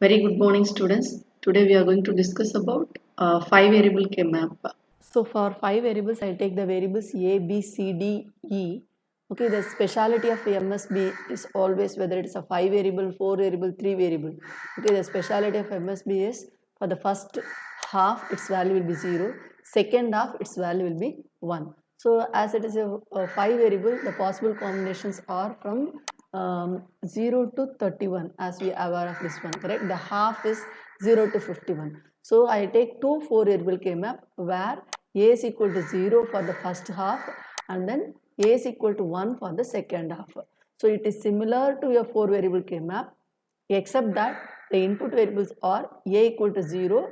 Very good morning, students. Today we are going to discuss about five variable K-map. So for five variables, I take the variables A, B, C, D, E. Okay, the speciality of MSB is always whether it is a five variable, four variable, three variable. Okay, the speciality of MSB is for the first half its value will be 0, second half its value will be 1. So as it is a five variable, the possible combinations are from 0 to 31 as we are aware of this one, correct? The half is 0 to 51. So I take two four variable K-map where A is equal to 0 for the first half and then A is equal to 1 for the second half. So it is similar to a four variable K-map except that the input variables are A equal to 0,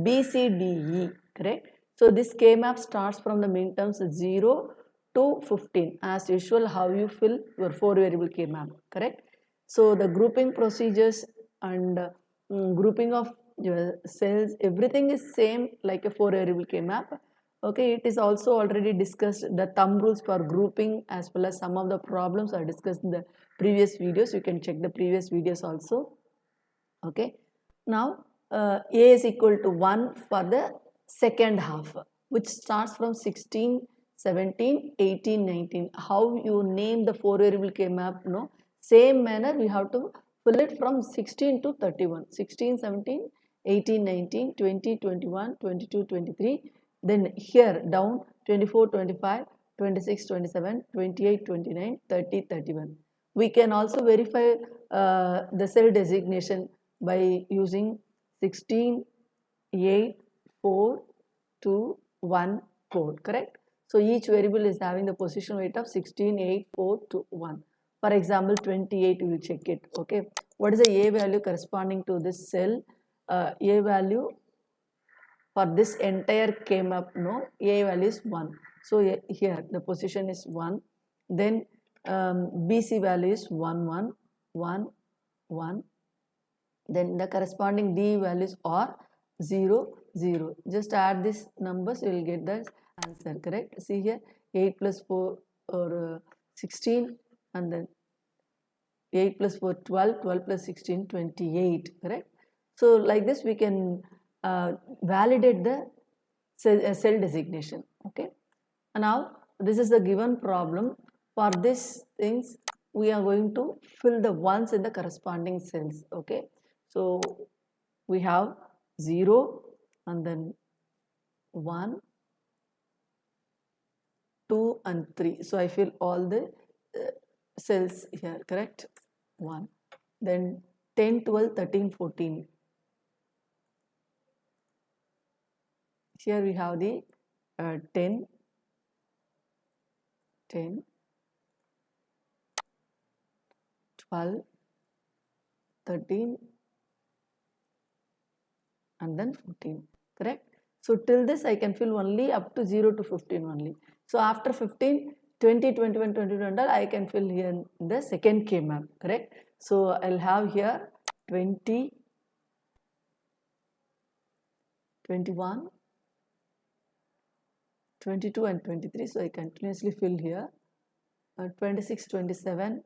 B, C, D, E, correct? So this K-map starts from the minterms 0 to 15 as usual how you fill your four variable K-map, correct? So the grouping procedures and grouping of your cells, everything is same like a four variable K-map. Okay, it is also already discussed the thumb rules for grouping as well as some of the problems are discussed in the previous videos. You can check the previous videos also. Okay, now A is equal to 1 for the second half, which starts from 16, 17, 18, 19. How you name the four variable K map, no? Same manner we have to fill it from 16 to 31. 16, 17, 18, 19, 20, 21, 22, 23. Then here down 24, 25, 26, 27, 28, 29, 30, 31. We can also verify the cell designation by using 16, 8, 4, 2, 1 code, correct? So each variable is having the position weight of 16, 8, 4, 2, 1. For example, 28, we will check it, okay? What is the A value corresponding to this cell? A value for this entire came up, no, A value is 1. So here the position is 1. Then BC value is 1, 1, 1, 1. Then the corresponding D values are 0, 0. Just add these numbers, you will get the answer, correct? See here 8 plus 4 or 16 and then 8 plus 4 12, 12 plus 16 28, correct? So like this we can validate the cell designation, okay? And now this is the given problem. For these things we are going to fill the ones in the corresponding cells, okay? So we have 0 and then 1, 2 and 3. So I fill all the cells here, correct? 1. Then 10, 12, 13, 14. Here we have the 10, 10, 12, 13 and then 14, correct? So till this I can fill only up to 0 to 15 only. So after 15, 20, 21, 22 I can fill here in the second K map, correct? So I'll have here 20, 21, 22 and 23. So I continuously fill here 26, 27,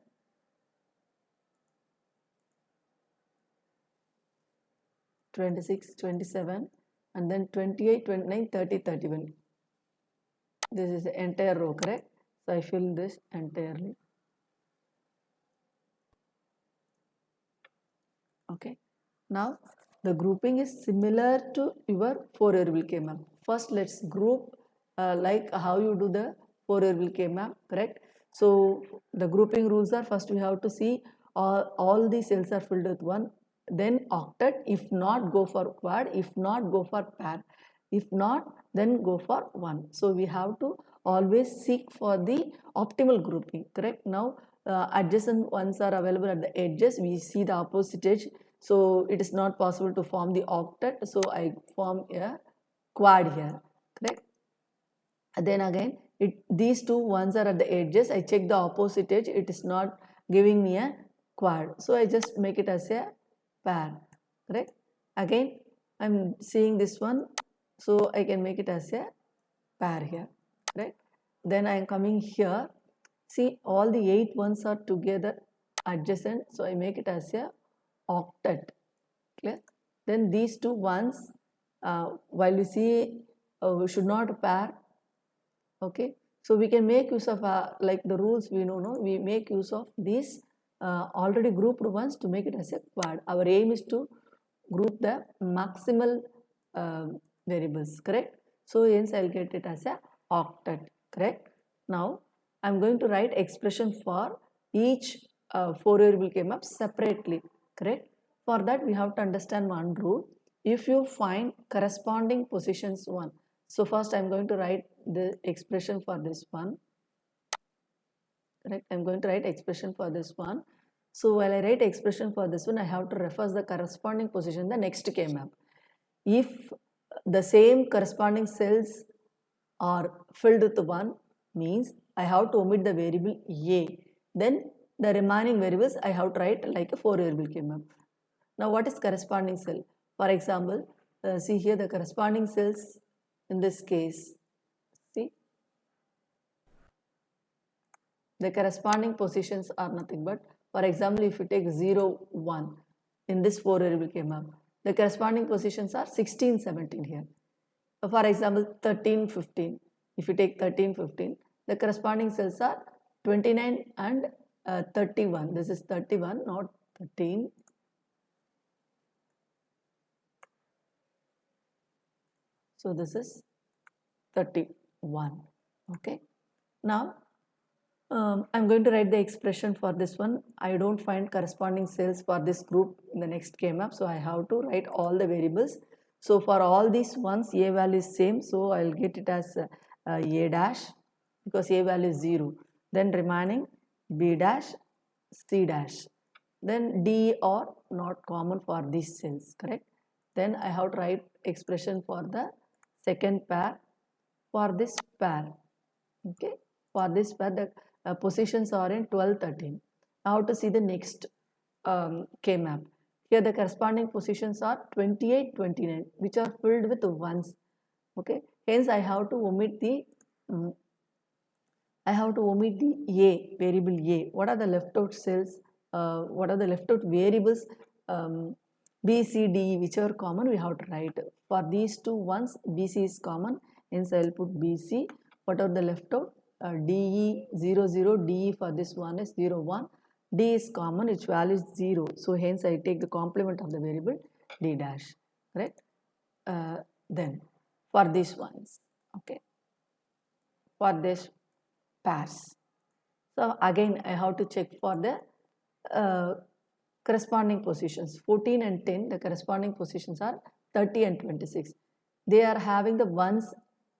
26, 27 and then 28, 29, 30, 31. This is the entire row, correct? So I fill this entirely. Okay. Now the grouping is similar to your four variable K map. First let's group like how you do the four variable K map, correct? So the grouping rules are first we have to see all the cells are filled with 1, then octet, if not go for quad, if not go for pair, if not then go for 1. So we have to always seek for the optimal grouping, correct? Now adjacent ones are available at the edges, we see the opposite edge, so it is not possible to form the octet, so I form a quad here, correct? And then again these two ones are at the edges, I check the opposite edge, it is not giving me a quad, so I just make it as a pair, correct? Again I'm seeing this one, so I can make it as a pair here, right? Then I am coming here, see all the 8 ones are together adjacent, so I make it as a octet, clear? Then these two ones, while we see we should not pair, okay, so we can make use of like the rules we know, no, we make use of these already grouped ones to make it as a quad. Our aim is to group the maximal uh, variables, correct? So hence I'll get it as a octet, correct? Now I'm going to write expression for each 4 variable k map separately, correct? For that we have to understand one rule. If you find corresponding positions 1, so first I'm going to write the expression for this one, correct? I'm going to write expression for this one. So while I write expression for this one, I have to refer the corresponding position in the next k map. If the same corresponding cells are filled with 1, means I have to omit the variable a. Then the remaining variables I have to write like a 4 variable k map. Now what is corresponding cell? For example, see here the corresponding cells in this case. See, the corresponding positions are nothing but, for example, if you take 0, 1 in this 4 variable k map, the corresponding positions are 16, 17 here. For example, 13, 15. If you take 13, 15, the corresponding cells are 29 and 31. This is 31, not 13. So this is 31. Okay. Now I'm going to write the expression for this one. I don't find corresponding cells for this group in the next k map, so I have to write all the variables. So for all these ones, a value is same, so I'll get it as a dash because a value is 0. Then remaining b dash, c dash. Then d are not common for these cells, correct? Then I have to write expression for the second pair for this pair. Okay, for this pair the positions are in 12, 13. Now to see the next k map. Here the corresponding positions are 28, 29, which are filled with ones. Okay, hence I have to omit the a variable a. What are the left out cells? What are the left out variables? B, C, D, which are common, we have to write. For these two ones, BC is common, hence I will put BC. What are the left out? DE 0, 0, DE for this one is 0, 1. D is common, its value is 0. So hence I take the complement of the variable D dash, correct? Then for these ones, okay, for this pairs. So again I have to check for the corresponding positions. 14 and 10, the corresponding positions are 30 and 26. They are having the ones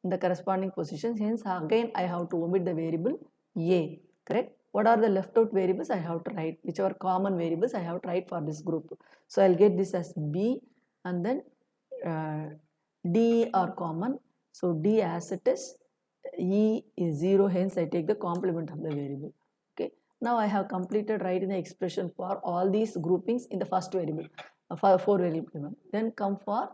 in the corresponding positions, hence again I have to omit the variable a, correct? What are the left out variables I have to write, which are common variables I have to write for this group. So I'll get this as b, and then d are common, so d as it is, e is 0, hence I take the complement of the variable. Okay, now I have completed writing the expression for all these groupings in the first variable, for 4 variable. Then come for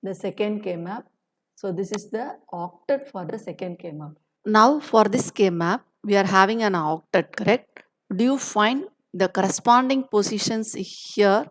the second k map. So this is the octet for the second k map. Now for this k map, we are having an octet, correct? Do you find the corresponding positions here?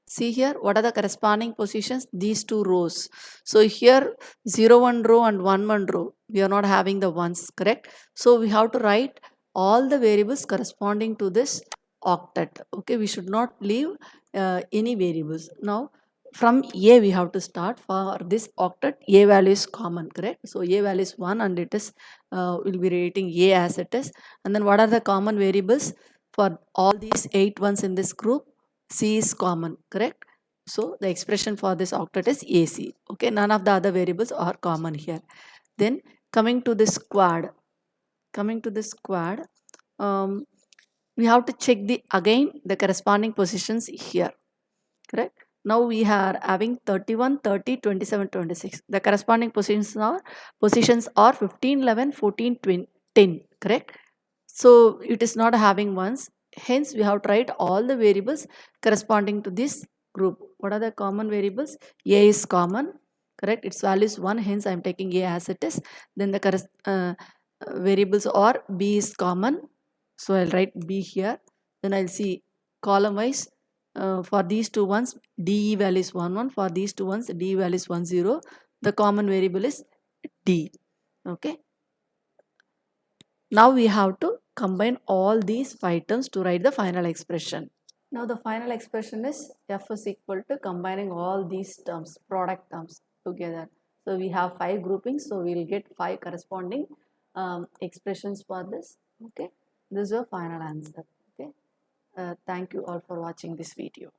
See here, what are the corresponding positions? These two rows. So here 0, 1 row and 1, 1 row. We are not having the ones, correct? So we have to write all the variables corresponding to this octet. Okay, we should not leave any variables. Now from a we have to start. For this octet, a value is common, correct? So a value is 1 and it is will be rating a as it is. And then what are the common variables for all these 8 ones in this group? C is common, correct? So the expression for this octet is AC. Okay, none of the other variables are common here. Then coming to this quad, we have to check the corresponding positions here, correct? Now we are having 31, 30, 27, 26. The corresponding positions are 15, 11, 14, 20, 10, correct? So it is not having ones. Hence we have to write all the variables corresponding to this group. What are the common variables? A is common, correct? Its value is 1, hence I am taking A as it is. Then the variables are B is common, so I'll write B here. Then I'll see column wise For these two ones, DE value is 1, 1. For these two ones, DE value is 1, 0. The common variable is D. Okay. Now we have to combine all these 5 terms to write the final expression. Now the final expression is F is equal to combining all these terms, product terms together. So we have 5 groupings, so we will get 5 corresponding expressions for this. Okay. This is your final answer. Okay. Thank you all for watching this video.